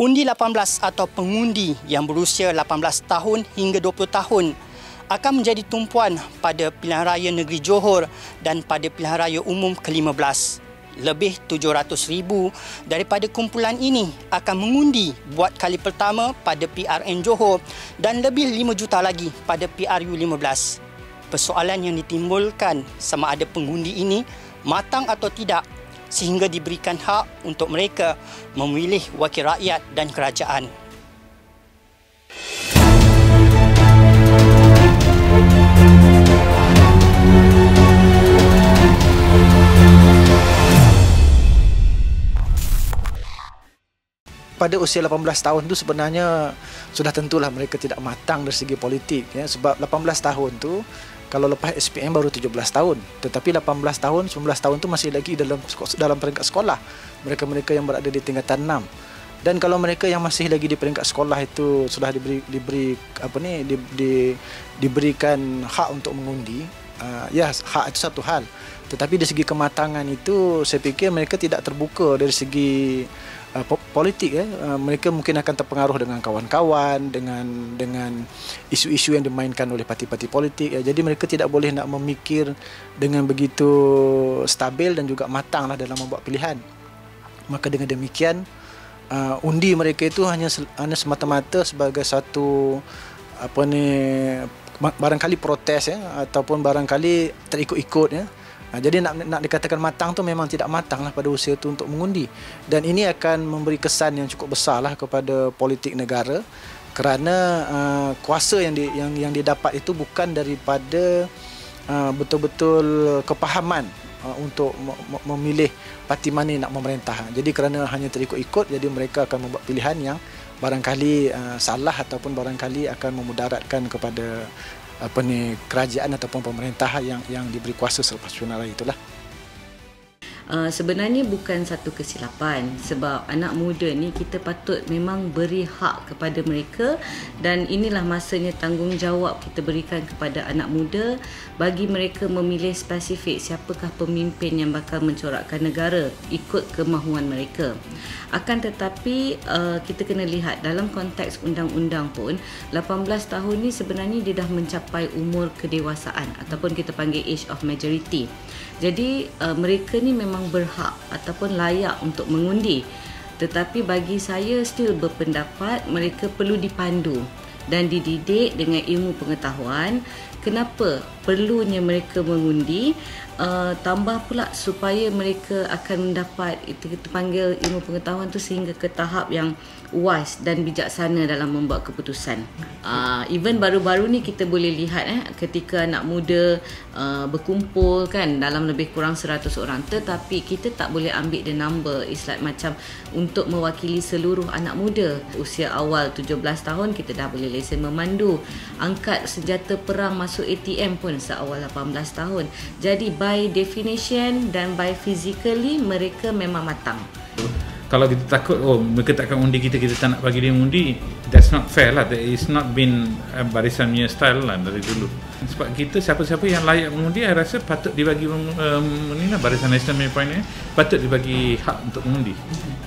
Undi 18 atau pengundi yang berusia 18 tahun hingga 20 tahun akan menjadi tumpuan pada pilihan raya negeri Johor dan pada pilihan raya umum ke-15. Lebih 700,000 daripada kumpulan ini akan mengundi buat kali pertama pada PRN Johor dan lebih 5 juta lagi pada PRU 15. Persoalan yang ditimbulkan sama ada pengundi ini matang atau tidak sehingga diberikan hak untuk mereka memilih wakil rakyat dan kerajaan. Pada usia 18 tahun tu sebenarnya sudah tentulah mereka tidak matang dari segi politik, ya, sebab 18 tahun tu kalau lepas SPM baru 17 tahun, tetapi 18 tahun, 19 tahun tu masih lagi dalam peringkat sekolah, mereka-mereka yang berada di tingkatan 6. Dan kalau mereka yang masih lagi di peringkat sekolah itu sudah diberikan hak untuk mengundi, ya, hak itu satu hal. Tetapi dari segi kematangan itu saya fikir mereka tidak terbuka dari segi politik, ya. Mereka mungkin akan terpengaruh dengan kawan-kawan, dengan isu-isu yang dimainkan oleh parti-parti politik, ya. Jadi mereka tidak boleh nak memikir dengan begitu stabil dan juga matanglah dalam membuat pilihan. Maka dengan demikian undi mereka itu hanya semata-mata sebagai satu barangkali protes, ya, ataupun barangkali terikut-ikut, ya. Jadi nak dikatakan matang tu memang tidak matang lah pada usia tu untuk mengundi, dan ini akan memberi kesan yang cukup besar lah kepada politik negara, kerana kuasa yang didapat itu bukan daripada betul-betul kepahaman untuk memilih parti mana yang nak memerintah. Jadi kerana hanya terikut-ikut, jadi mereka akan membuat pilihan yang barangkali salah ataupun barangkali akan memudaratkan kepada kerajaan ataupun pemerintah yang diberi kuasa selepas pilihan raya itulah. Sebenarnya bukan satu kesilapan, sebab anak muda ni kita patut memang beri hak kepada mereka, dan inilah masanya tanggungjawab kita berikan kepada anak muda bagi mereka memilih spesifik siapakah pemimpin yang bakal mencorakkan negara ikut kemahuan mereka. Akan tetapi kita kena lihat dalam konteks undang-undang pun 18 tahun ni sebenarnya dia dah mencapai umur kedewasaan ataupun kita panggil age of majority. Jadi mereka ni memang berhak ataupun layak untuk mengundi. Tetapi bagi saya still berpendapat mereka perlu dipandu dan dididik dengan ilmu pengetahuan kenapa perlunya mereka mengundi, tambah pula supaya mereka akan mendapat itu kita panggil ilmu pengetahuan tu sehingga ke tahap yang wise dan bijaksana dalam membuat keputusan. Even baru-baru ni kita boleh lihat ketika anak muda berkumpul kan dalam lebih kurang 100 orang, tetapi kita tak boleh ambil the number, it's like macam untuk mewakili seluruh anak muda. Usia awal 17 tahun kita dah boleh lesen memandu, angkat senjata perang masuk ATM pun seawal 18 tahun. Jadi by definition dan by physically mereka memang matang. Kalau kita takut, mereka takkan undi kita tak nak bagi dia undi, that's not fair lah. That is not been barisan punya style lah dari dulu. Sebab kita siapa-siapa yang layak mengundi, saya rasa patut dibagi Barisan Nasional punya point patut dibagi hak untuk mengundi.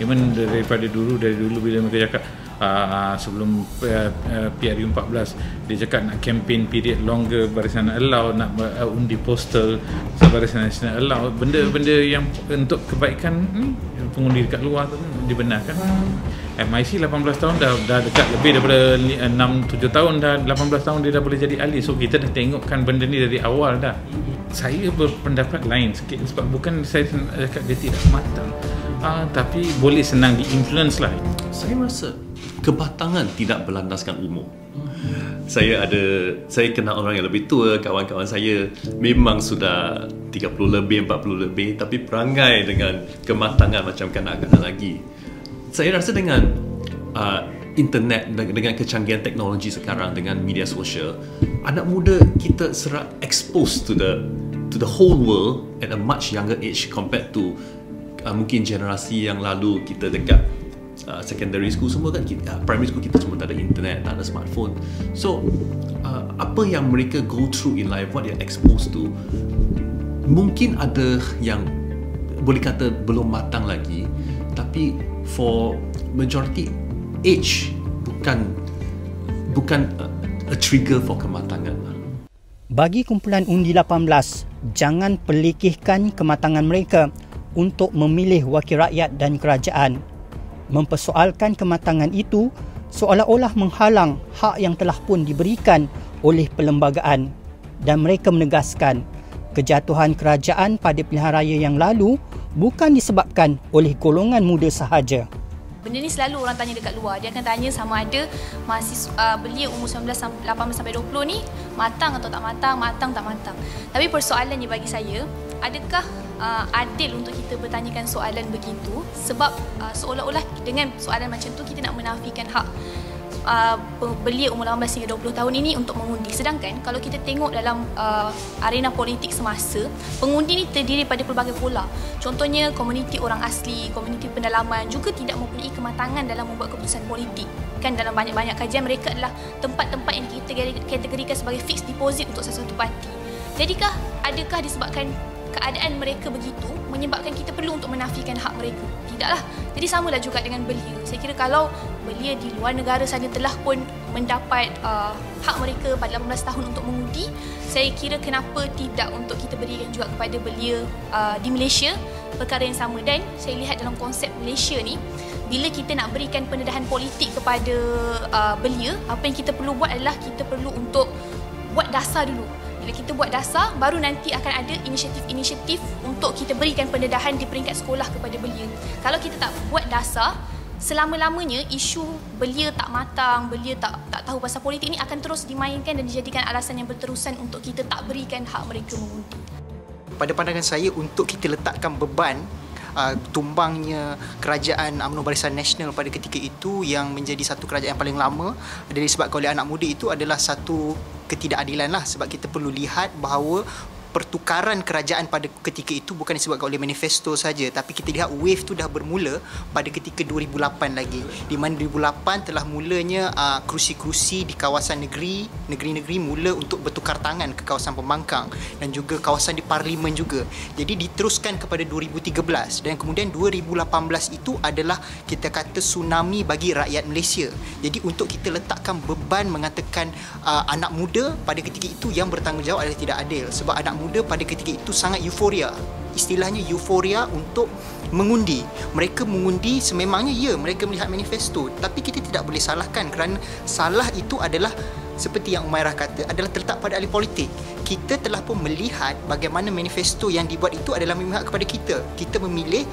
Even dari dulu bila mereka cakap sebelum PRU 14 dia cakap nak campaign period longer, Barisan allow, nak undi postal, Barisan Nasional allow, benda-benda yang untuk kebaikan pengundi dekat luar tu dibenarkan. MIC 18 tahun dah dekat lebih daripada 6-7 tahun dah, 18 tahun dia dah boleh jadi ahli. So kita dah tengokkan benda ni dari awal dah. Saya berpendapat lain sikit, sebab bukan saya cakap dia tidak matang, tapi boleh senang di-influence lah. Saya rasa kebatangan tidak berlandaskan umur. Saya kenal orang yang lebih tua, kawan-kawan saya memang sudah 30 lebih, 40 lebih, tapi perangai dengan kematangan macam kanak-kanak lagi. Saya rasa dengan internet, dengan kecanggihan teknologi sekarang, dengan media sosial, anak muda kita serap exposed to the whole world at a much younger age compared to mungkin generasi yang lalu kita dekat secondary school semua kan, primary school kita semua tak ada internet, tak ada smartphone. So apa yang mereka go through in life, what they're exposed to, mungkin ada yang boleh kata belum matang lagi, tapi for majority age bukan a trigger for kematangan. Bagi kumpulan Undi 18, jangan perlikihkan kematangan mereka untuk memilih wakil rakyat dan kerajaan. Mempersoalkan kematangan itu seolah-olah menghalang hak yang telah pun diberikan oleh perlembagaan, dan mereka menegaskan kejatuhan kerajaan pada pilihan raya yang lalu bukan disebabkan oleh golongan muda sahaja. Benda ni selalu orang tanya dekat luar. Dia akan tanya sama ada mahasiswa belia umur 18 sampai 20 ni matang atau tak matang, matang tak matang. Tapi persoalannya bagi saya, adakah adil untuk kita bertanyakan soalan begitu? Sebab seolah-olah dengan soalan macam tu kita nak menafikan hak belia umur 18 hingga 20 tahun ini untuk mengundi. Sedangkan kalau kita tengok dalam arena politik semasa, pengundi ini terdiri pada pelbagai pola. Contohnya komuniti orang asli, komuniti pendalaman juga tidak mempunyai kematangan dalam membuat keputusan politik. Kan dalam banyak-banyak kajian, mereka adalah tempat-tempat yang kita kategorikan sebagai fixed deposit untuk sesuatu parti. Jadikah, adakah disebabkan keadaan mereka begitu menyebabkan kita perlu untuk menafikan hak mereka? Tidaklah. Jadi samalah juga dengan belia. Saya kira kalau belia di luar negara saja telah pun mendapat hak mereka pada 18 tahun untuk mengundi, saya kira kenapa tidak untuk kita berikan juga kepada belia di Malaysia perkara yang sama. Dan saya lihat dalam konsep Malaysia ni, bila kita nak berikan pendedahan politik kepada belia, apa yang kita perlu buat adalah kita perlu untuk buat dasar dulu. Bila kita buat dasar, baru nanti akan ada inisiatif-inisiatif untuk kita berikan pendedahan di peringkat sekolah kepada belia. Kalau kita tak buat dasar, selama-lamanya isu belia tak matang, belia tak tahu pasal politik ini akan terus dimainkan dan dijadikan alasan yang berterusan untuk kita tak berikan hak mereka mengundi. Pada pandangan saya, untuk kita letakkan beban tumbangnya kerajaan UMNO Barisan Nasional pada ketika itu yang menjadi satu kerajaan yang paling lama disebabkan oleh anak muda, itu adalah satu ketidakadilan lah. Sebab kita perlu lihat bahawa pertukaran kerajaan pada ketika itu bukan disebabkan oleh manifesto saja, tapi kita lihat wave tu dah bermula pada ketika 2008 lagi, di mana 2008 telah mulanya kerusi-kerusi di kawasan negeri-negeri mula untuk bertukar tangan ke kawasan pembangkang dan juga kawasan di parlimen juga. Jadi diteruskan kepada 2013 dan kemudian 2018 itu adalah kita kata tsunami bagi rakyat Malaysia. Jadi untuk kita letakkan beban mengatakan anak muda pada ketika itu yang bertanggungjawab adalah tidak adil, sebab anak muda pada ketika itu sangat euforia. Istilahnya euforia untuk mengundi. Mereka mengundi sememangnya, mereka melihat manifesto, tapi kita tidak boleh salahkan kerana salah itu adalah seperti yang Umairah kata adalah terletak pada ahli politik. Kita telah pun melihat bagaimana manifesto yang dibuat itu adalah memihak kepada kita. Kita memilih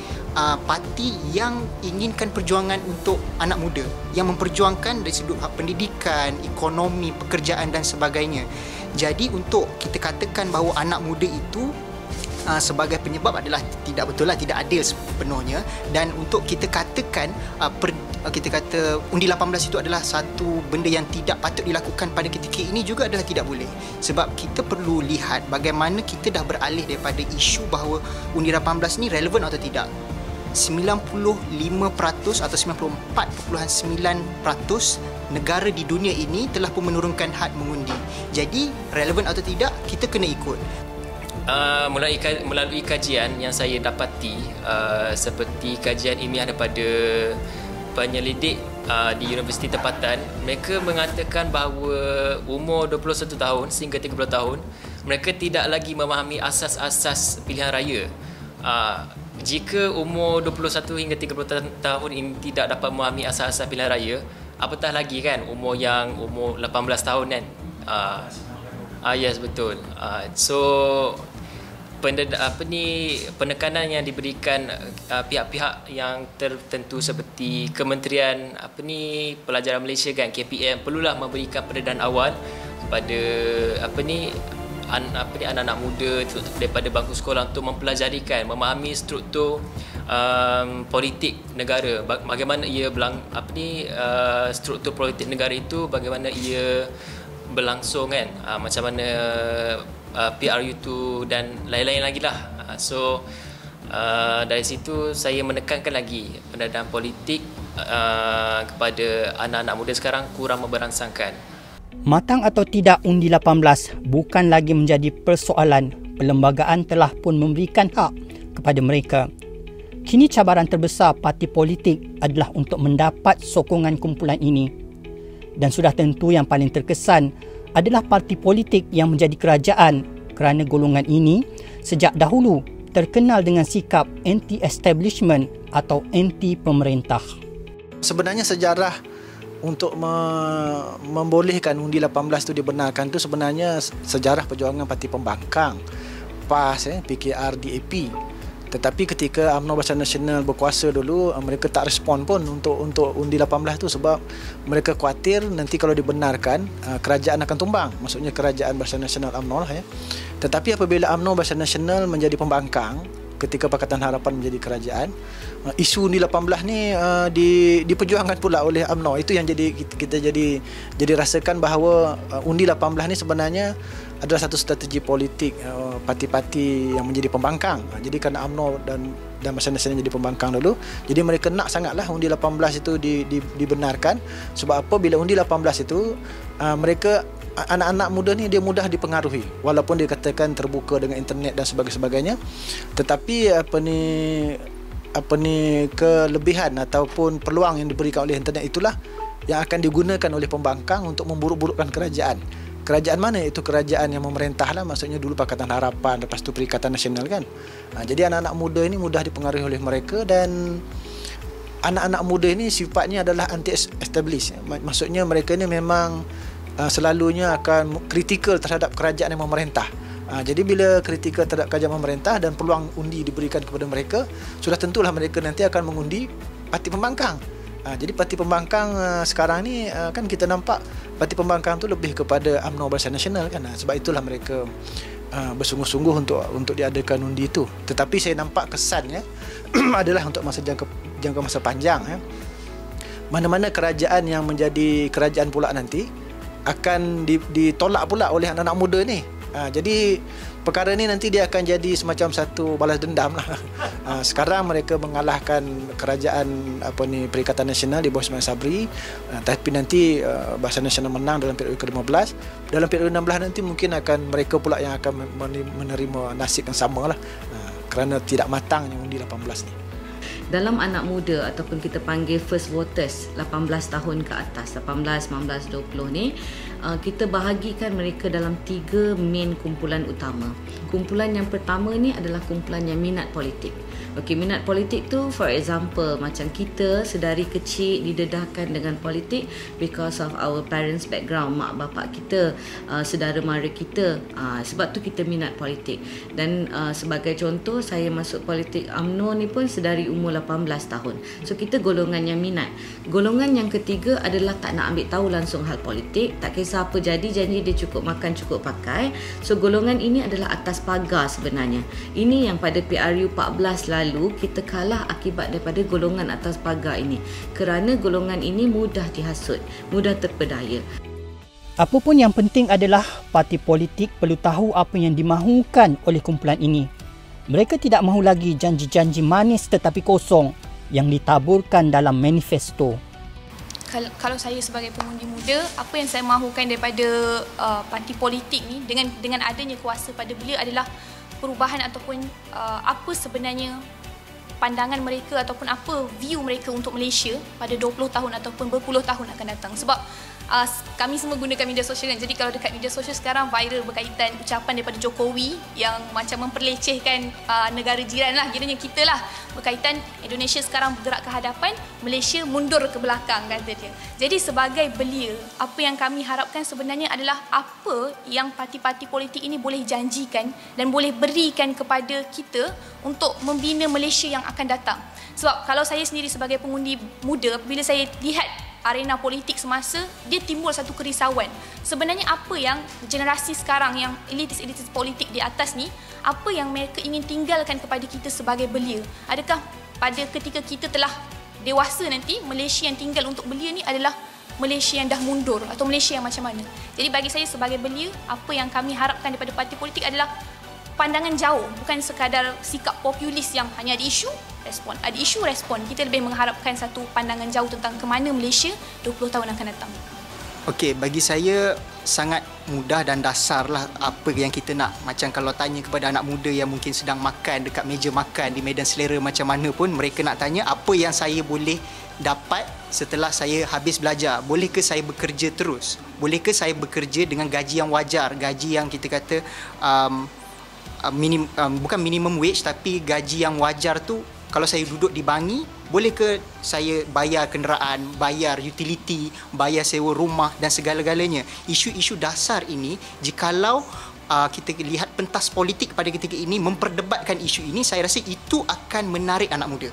parti yang inginkan perjuangan untuk anak muda, yang memperjuangkan dari sudut hak pendidikan, ekonomi, pekerjaan dan sebagainya. Jadi untuk kita katakan bahawa anak muda itu sebagai penyebab adalah tidak betul lah, tidak adil sepenuhnya. Dan untuk kita katakan kita kata undi 18 itu adalah satu benda yang tidak patut dilakukan pada ketika ini juga adalah tidak boleh. Sebab kita perlu lihat bagaimana kita dah beralih daripada isu bahawa undi 18 ni relevan atau tidak. 95% atau 94.9% negara di dunia ini telah pun menurunkan had mengundi. Jadi relevan atau tidak, kita kena ikut. Melalui kajian yang saya dapati, seperti kajian ilmiah daripada penyelidik di Universiti Tempatan, mereka mengatakan bahawa umur 21 tahun sehingga 30 tahun mereka tidak lagi memahami asas-asas pilihan raya. Jika umur 21 hingga 30 tahun ini tidak dapat memahami asas-asas pilihan raya, apatah lagi kan umur 18 tahun kan. Yes, betul. So penekanan yang diberikan pihak-pihak yang tertentu seperti Kementerian Pelajaran Malaysia kan, KPM, perlulah memberikan pendedahan awal kepada anak-anak muda daripada bangku sekolah untuk mempelajarikan, memahami struktur politik negara, bagaimana ia struktur politik negara itu, bagaimana ia berlangsung kan, macam mana PRU tu dan lain-lain lagi lah. So dari situ saya menekankan lagi pendedahan politik kepada anak-anak muda sekarang kurang memberangsangkan. Matang atau tidak undi 18 bukan lagi menjadi persoalan. Perlembagaan telah pun memberikan hak kepada mereka. Kini cabaran terbesar parti politik adalah untuk mendapat sokongan kumpulan ini. Dan sudah tentu yang paling terkesan adalah parti politik yang menjadi kerajaan, kerana golongan ini sejak dahulu terkenal dengan sikap anti-establishment atau anti-pemerintah. Sebenarnya sejarah untuk membolehkan undi 18 itu dibenarkan itu sebenarnya sejarah perjuangan parti pembangkang PAS, PKR, DAP. Tetapi ketika UMNO Barisan Nasional berkuasa dulu, mereka tak respon pun untuk undi 18 tu sebab mereka khawatir nanti kalau dibenarkan kerajaan akan tumbang. Maksudnya kerajaan Barisan Nasional UMNO lah ya. Tetapi apabila UMNO Barisan Nasional menjadi pembangkang ketika Pakatan Harapan menjadi kerajaan, isu undi 18 ni diperjuangkan pula oleh UMNO. Itu yang kita jadi rasakan bahawa undi 18 ni sebenarnya adalah satu strategi politik parti-parti yang menjadi pembangkang. Jadi kerana UMNO dan Barisan Nasional jadi pembangkang dulu, jadi mereka nak sangatlah undi 18 itu dibenarkan. Sebab apa? Bila undi 18 itu mereka anak-anak muda ni dia mudah dipengaruhi, walaupun dia katakan terbuka dengan internet dan sebagainya. Tetapi apa ni kelebihan ataupun peluang yang diberikan oleh internet itulah yang akan digunakan oleh pembangkang untuk memburuk-burukkan kerajaan. Kerajaan mana? Itu kerajaan yang memerintah lah, maksudnya dulu Pakatan Harapan, lepas tu Perikatan Nasional kan. Jadi anak-anak muda ini mudah dipengaruhi oleh mereka, dan anak-anak muda ini sifatnya adalah anti-establish. Maksudnya mereka ini memang selalunya akan kritikal terhadap kerajaan yang memerintah. Jadi bila kritikal terhadap kerajaan memerintah dan peluang undi diberikan kepada mereka, sudah tentulah mereka nanti akan mengundi parti pembangkang. Jadi parti pembangkang sekarang ni kan kita nampak parti pembangkang tu lebih kepada UMNO Barisan Nasional kan. Sebab itulah mereka bersungguh-sungguh untuk diadakan undi itu. Tetapi saya nampak kesannya adalah untuk jangka masa panjang ya. Mana-mana kerajaan yang menjadi kerajaan pula nanti akan ditolak pula oleh anak-anak muda ni. Jadi perkara ni nanti dia akan jadi semacam satu balas dendam lah. Sekarang mereka mengalahkan kerajaan Perikatan Nasional di bawah Ismail Sabri, tapi nanti Barisan Nasional menang dalam periode ke-15. Dalam periode 16 nanti mungkin akan mereka pula yang akan menerima nasib yang sama lah, kerana tidak matangnya undi 18 ni. Dalam anak muda ataupun kita panggil first voters 18 tahun ke atas, 18, 19, 20 ni, kita bahagikan mereka dalam 3 main kumpulan utama. Kumpulan yang pertama ni adalah kumpulan yang minat politik. Okey, minat politik tu for example macam kita sedari kecil didedahkan dengan politik because of our parents background, mak bapak kita, saudara mara kita. Sebab tu kita minat politik. Dan sebagai contoh, saya masuk politik UMNO ni pun sedari umur 18 tahun. So kita golongan yang minat. Golongan yang ketiga adalah tak nak ambil tahu langsung hal politik, tak kisah apa jadi, janji dia cukup makan cukup pakai. So golongan ini adalah atas pagar sebenarnya. Ini yang pada PRU 14 lalu kita kalah akibat daripada golongan atas pagar ini, kerana golongan ini mudah dihasut, mudah terpedaya. Apapun yang penting adalah parti politik perlu tahu apa yang dimahukan oleh kumpulan ini. Mereka tidak mahu lagi janji-janji manis tetapi kosong yang ditaburkan dalam manifesto. Kalau saya sebagai pengundi muda, apa yang saya mahukan daripada parti politik ni dengan adanya kuasa pada belia adalah perubahan ataupun apa sebenarnya pandangan mereka ataupun apa view mereka untuk Malaysia pada 20 tahun ataupun berpuluh tahun akan datang. Sebab kami semua gunakan media sosial kan. Jadi kalau dekat media sosial sekarang viral berkaitan ucapan daripada Jokowi yang macam memperlecehkan negara jiran lah, kiranya kita lah, berkaitan Indonesia sekarang bergerak ke hadapan, Malaysia mundur ke belakang, kata dia. Jadi sebagai belia, apa yang kami harapkan sebenarnya adalah apa yang parti-parti politik ini boleh janjikan dan boleh berikan kepada kita untuk membina Malaysia yang akan datang. Sebab kalau saya sendiri sebagai pengundi muda, bila saya lihat arena politik semasa, dia timbul satu kerisauan. Sebenarnya apa yang generasi sekarang, yang elitis-elitis politik di atas ni, apa yang mereka ingin tinggalkan kepada kita sebagai belia? Adakah pada ketika kita telah dewasa nanti, Malaysia yang tinggal untuk belia ni adalah Malaysia yang dah mundur atau Malaysia yang macam mana? Jadi bagi saya sebagai belia, apa yang kami harapkan daripada parti politik adalah pandangan jauh, bukan sekadar sikap populis yang hanya ada isu, respon. Ada isu, respon. Kita lebih mengharapkan satu pandangan jauh tentang ke mana Malaysia 20 tahun akan datang. Okey, bagi saya sangat mudah dan dasar lah apa yang kita nak. Macam kalau tanya kepada anak muda yang mungkin sedang makan dekat meja makan di Medan Selera macam mana pun, mereka nak tanya apa yang saya boleh dapat setelah saya habis belajar. Boleh ke saya bekerja terus? Boleh ke saya bekerja dengan gaji yang wajar? Gaji yang kita kata bukan minimum wage, tapi gaji yang wajar tu kalau saya duduk di Bangi, boleh ke saya bayar kenderaan, bayar utility, bayar sewa rumah dan segala-galanya. Isu-isu dasar ini, jikalau kita lihat pentas politik pada ketika ini memperdebatkan isu ini, saya rasa itu akan menarik anak muda.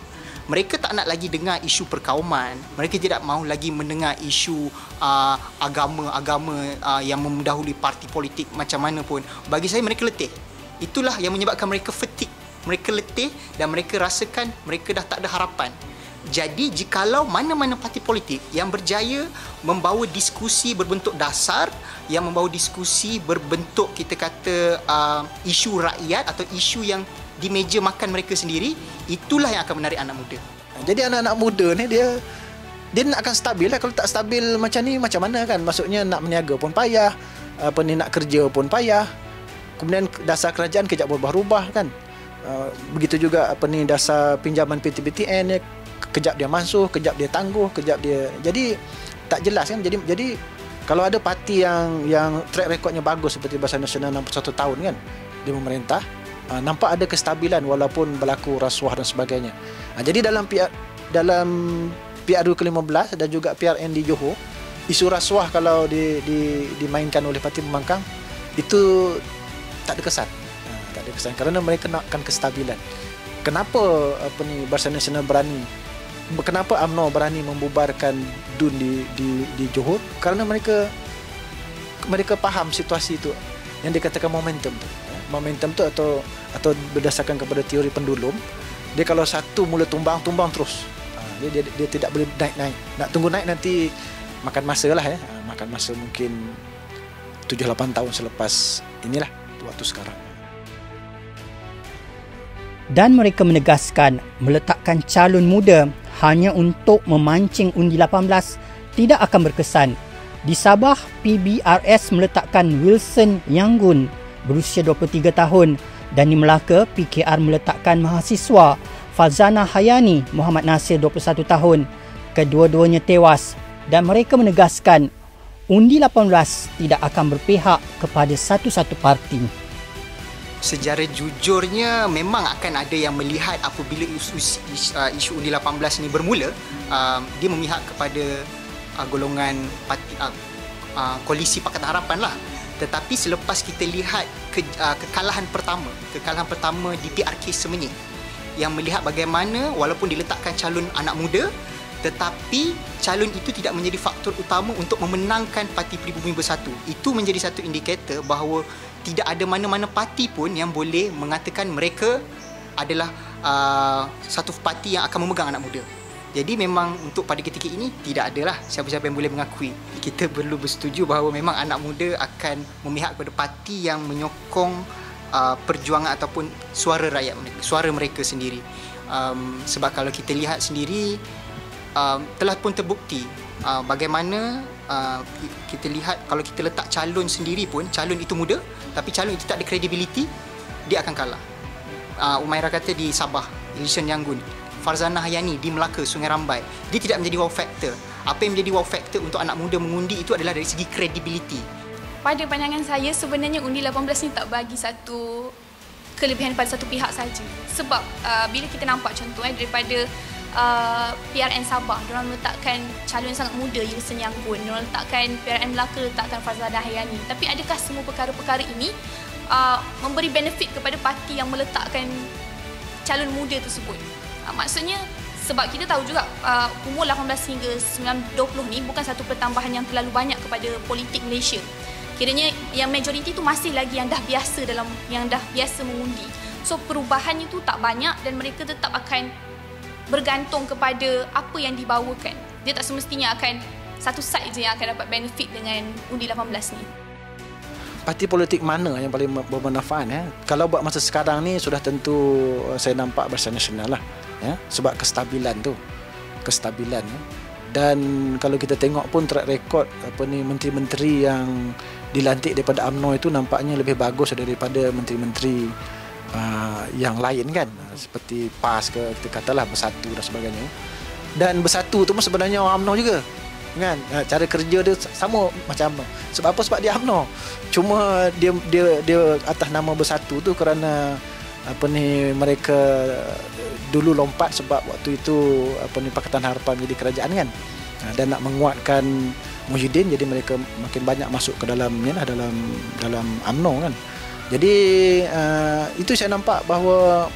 Mereka tak nak lagi dengar isu perkauman. Mereka tidak mahu lagi mendengar isu agama-agama yang mendahului parti politik macam mana pun. Bagi saya mereka letih. Itulah yang menyebabkan mereka fatigue. Mereka letih dan mereka rasakan mereka dah tak ada harapan. Jadi jikalau mana-mana parti politik yang berjaya membawa diskusi berbentuk dasar, yang membawa diskusi berbentuk kita kata isu rakyat atau isu yang di meja makan mereka sendiri, itulah yang akan menarik anak muda. Jadi anak-anak muda ni dia nak akan stabil lah. Kalau tak stabil macam ni macam mana kan? Maksudnya nak berniaga pun payah, nak kerja pun payah. Kemudian dasar kerajaan kejap berubah-ubah kan? Begitu juga dasar pinjaman PTPTN ya, kejap dia masuk, kejap dia tangguh, kejap dia, jadi tak jelas kan. Jadi kalau ada parti yang track recordnya bagus seperti Barisan Nasional 61 tahun kan di pemerintah, nampak ada kestabilan walaupun berlaku rasuah dan sebagainya. Jadi dalam PRU ke-15 dan juga PRN di Johor, isu rasuah kalau dimainkan oleh Parti Pembangkang itu tak ada kesan. Tak ada kesan kerana mereka nakkan kestabilan. Kenapa Barisan Nasional berani? Kenapa UMNO berani membubarkan DUN di Johor? Kerana mereka faham situasi itu yang dikatakan momentum tu. Momentum tu atau berdasarkan kepada teori pendulum, dia kalau satu mula tumbang terus. Dia tidak boleh naik. Nak tunggu naik nanti makan masa lah ya. Makan masa mungkin 7-8 tahun selepas inilah waktu sekarang. Dan mereka menegaskan meletakkan calon muda hanya untuk memancing undi 18 tidak akan berkesan. Di Sabah, PBRS meletakkan Wilson Yanggun berusia 23 tahun dan di Melaka, PKR meletakkan mahasiswa Farzana Hayani Muhammad Nasir 21 tahun. Kedua-duanya tewas dan mereka menegaskan undi 18 tidak akan berpihak kepada satu-satu parti. Sejarah jujurnya memang akan ada yang melihat apabila isu undi 18 ini bermula, dia memihak kepada golongan parti, koalisi Pakatan Harapan lah. Tetapi selepas kita lihat kekalahan pertama di PRK Semenyih yang melihat bagaimana walaupun diletakkan calon anak muda, tetapi calon itu tidak menjadi faktor utama untuk memenangkan Parti Pribumi Bersatu. Itu menjadi satu indikator bahawa tidak ada mana-mana parti pun yang boleh mengatakan mereka adalah satu parti yang akan memegang anak muda. Jadi memang untuk pada ketika ini tidak adalah siapa-siapa yang boleh mengakui. Kita perlu bersetuju bahawa memang anak muda akan memihak kepada parti yang menyokong perjuangan ataupun suara rakyat mereka, suara mereka sendiri. Sebab kalau kita lihat sendiri, telah pun terbukti bagaimana kita lihat kalau kita letak calon sendiri pun, calon itu muda tapi calon itu tak ada credibility, dia akan kalah. Umairah kata di Sabah, Wilson Yanggun, Farzana Hayani di Melaka, Sungai Rambai, dia tidak menjadi wow factor. Apa yang menjadi wow factor untuk anak muda mengundi itu adalah dari segi credibility. Pada pandangan saya, sebenarnya undi 18 ni tak bagi satu kelebihan pada satu pihak saja. Sebab bila kita nampak contoh daripada PRN Sabah, diorang letakkan calon yang sangat muda, Wilson Yanggun. Diorang letakkan PRN Melaka, letakkan Farzana Hayani. Tapi adakah semua perkara-perkara ini memberi benefit kepada parti yang meletakkan calon muda tersebut? Maksudnya, sebab kita tahu juga umur 18 hingga 20 ni bukan satu pertambahan yang terlalu banyak kepada politik Malaysia. Kiranya yang majoriti tu masih lagi yang dah biasa mengundi. So perubahan itu tak banyak dan mereka tetap akan bergantung kepada apa yang dibawakan. Dia tak semestinya akan satu side je yang akan dapat benefit dengan undi 18 ni. Parti politik mana yang paling bermanfaat Kalau buat masa sekarang ni sudah tentu saya nampak Barisan Nasional lah ya, sebab kestabilan tu. Dan kalau kita tengok pun track record menteri-menteri yang dilantik daripada UMNO itu nampaknya lebih bagus daripada menteri-menteri yang lain kan, seperti PAS ke, kita katalah Bersatu dan sebagainya. Dan Bersatu tu pun sebenarnya orang UMNO juga kan, cara kerja dia sama macam UMNO. Sebab apa? Sebab dia UMNO, cuma dia atas nama Bersatu tu kerana mereka dulu lompat sebab waktu itu Pakatan Harapan menjadi kerajaan kan, dan nak menguatkan Muhyiddin, jadi mereka makin banyak masuk ke dalam dalam UMNO kan. Jadi itu saya nampak bahawa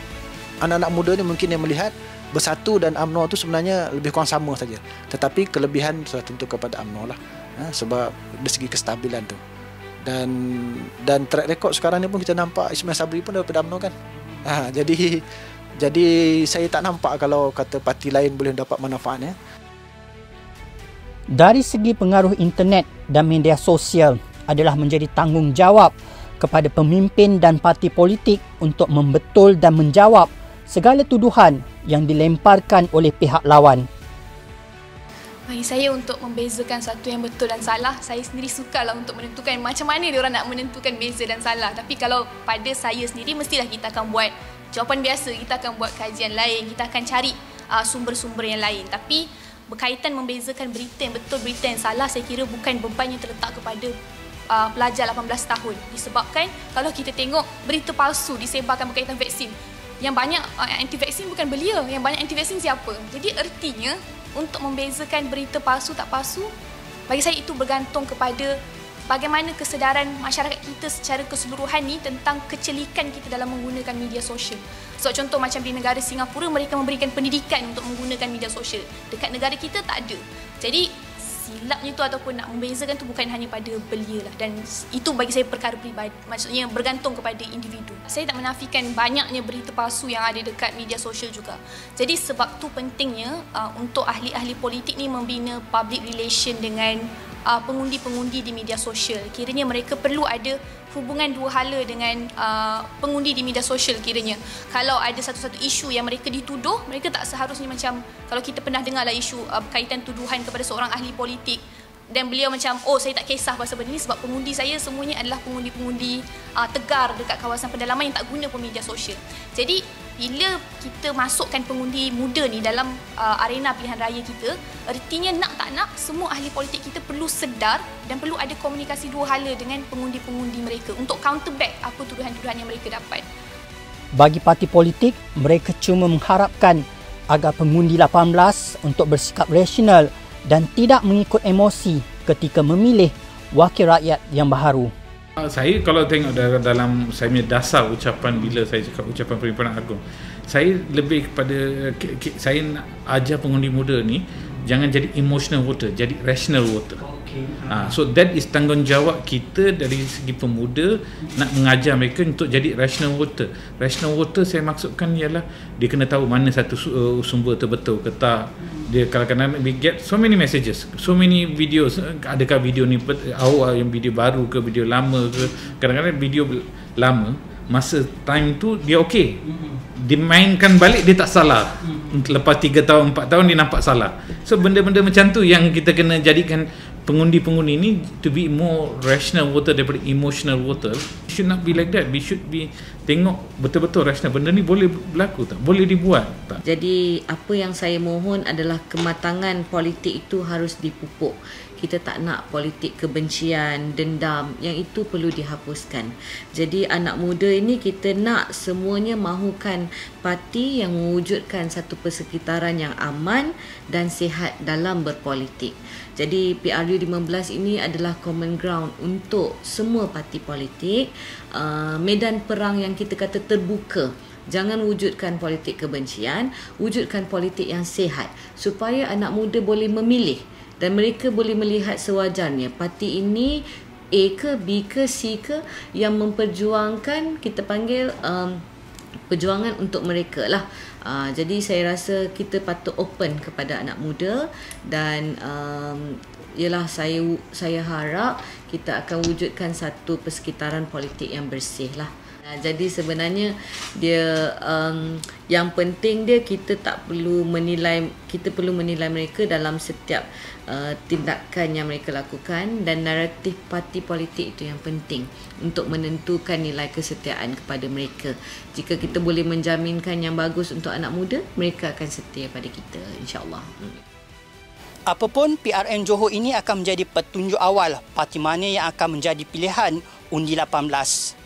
anak-anak muda ni mungkin yang melihat Bersatu dan UMNO tu sebenarnya lebih kurang sama saja, tetapi kelebihan sudah tentu kepada UMNO lah, sebab dari segi kestabilan tu. Dan track record sekarang ni pun kita nampak Ismail Sabri pun daripada UMNO kan. Jadi saya tak nampak kalau kata parti lain boleh dapat manfaatnya. Dari segi pengaruh internet dan media sosial adalah menjadi tanggungjawab kepada pemimpin dan parti politik untuk membetul dan menjawab segala tuduhan yang dilemparkan oleh pihak lawan. Bagi saya, untuk membezakan satu yang betul dan salah, saya sendiri sukalah untuk menentukan macam mana diorang nak menentukan beza dan salah. Tapi kalau pada saya sendiri, mestilah kita akan buat jawapan biasa, kita akan buat kajian lain, kita akan cari sumber-sumber yang lain. Tapi berkaitan membezakan berita yang betul, berita yang salah, saya kira bukan beban yang terletak kepada pelajar 18 tahun. Disebabkan kalau kita tengok berita palsu disebarkan berkaitan vaksin, yang banyak anti vaksin bukan belia, yang banyak anti vaksin siapa? Jadi ertinya untuk membezakan berita palsu tak palsu, bagi saya itu bergantung kepada bagaimana kesedaran masyarakat kita secara keseluruhan ni tentang kecelikan kita dalam menggunakan media sosial. So, contoh macam di negara Singapura, mereka memberikan pendidikan untuk menggunakan media sosial. Dekat negara kita tak ada. Jadi silapnya tu ataupun nak membezakan tu bukan hanya pada belia lah, dan itu bagi saya perkara peribadi, maksudnya bergantung kepada individu. Saya tak menafikan banyaknya berita palsu yang ada dekat media sosial juga. Jadi sebab tu pentingnya untuk ahli-ahli politik ni membina public relation dengan pengundi-pengundi di media sosial. Kiranya mereka perlu ada hubungan dua hala dengan pengundi di media sosial kiranya. Kalau ada satu-satu isu yang mereka dituduh, mereka tak seharusnya macam, kalau kita pernah dengarlah isu berkaitan tuduhan kepada seorang ahli politik dan beliau macam, oh saya tak kisah pasal benda ni sebab pengundi saya semuanya adalah pengundi-pengundi tegar dekat kawasan pedalaman yang tak guna pun media sosial. Jadi bila kita masukkan pengundi muda ni dalam arena pilihan raya kita, artinya nak tak nak semua ahli politik kita perlu sedar dan perlu ada komunikasi dua hala dengan pengundi-pengundi mereka untuk counter back apa tuduhan-tuduhan yang mereka dapat. Bagi parti politik, mereka cuma mengharapkan agar pengundi 18 untuk bersikap rasional dan tidak mengikut emosi ketika memilih wakil rakyat yang baharu. Saya kalau tengok dalam saya punya dasar ucapan bila saya cakap ucapan Perhimpunan Agung, saya lebih kepada saya nak ajar pengundi muda ni jangan jadi emotional voter, jadi rational voter. So that is tanggungjawab kita dari segi pemuda, nak mengajar mereka untuk jadi rational voter. Rational voter saya maksudkan ialah dia kena tahu mana satu sumber tu betul ke tak. Dia kadang-kadang we get so many messages, so many videos. Adakah video ni awal, yang video baru ke video lama ke? Kadang-kadang video lama masa time tu dia okey, dimainkan balik dia tak salah. Lepas 3 tahun 4 tahun dia nampak salah. So benda-benda macam tu yang kita kena jadikan pengundi-pengundi ni to be more rational voter daripada emotional voter. It should not be like that. We should be tengok betul-betul rational. Benda ni boleh berlaku tak? Boleh dibuat tak? Jadi apa yang saya mohon adalah kematangan politik itu harus dipupuk. Kita tak nak politik kebencian, dendam, yang itu perlu dihapuskan. Jadi anak muda ini kita nak semuanya mahukan parti yang mewujudkan satu persekitaran yang aman dan sihat dalam berpolitik. Jadi PRU 15 ini adalah common ground untuk semua parti politik, medan perang yang kita kata terbuka. Jangan wujudkan politik kebencian, wujudkan politik yang sihat supaya anak muda boleh memilih dan mereka boleh melihat sewajarnya parti ini A ke B ke C ke yang memperjuangkan, kita panggil perjuangan untuk mereka lah. Jadi saya rasa kita patut open kepada anak muda dan ialah saya harap kita akan wujudkan satu persekitaran politik yang bersih lah. Jadi sebenarnya dia yang penting dia kita perlu menilai mereka dalam setiap tindakan yang mereka lakukan, dan naratif parti politik itu yang penting untuk menentukan nilai kesetiaan kepada mereka. Jika kita boleh menjaminkan yang bagus untuk anak muda, mereka akan setia pada kita, insya-Allah. Apapun, PRN Johor ini akan menjadi petunjuk awal parti mana yang akan menjadi pilihan undi 18.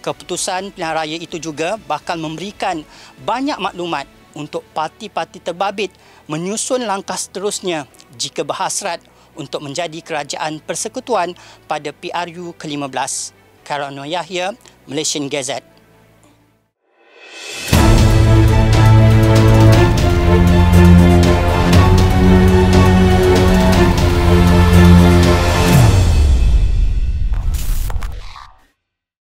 Keputusan pilihan raya itu juga bakal memberikan banyak maklumat untuk parti-parti terbabit menyusun langkah seterusnya jika berhasrat untuk menjadi kerajaan persekutuan pada PRU ke-15. Khairul Anwar Yahya, Malaysian Gazette.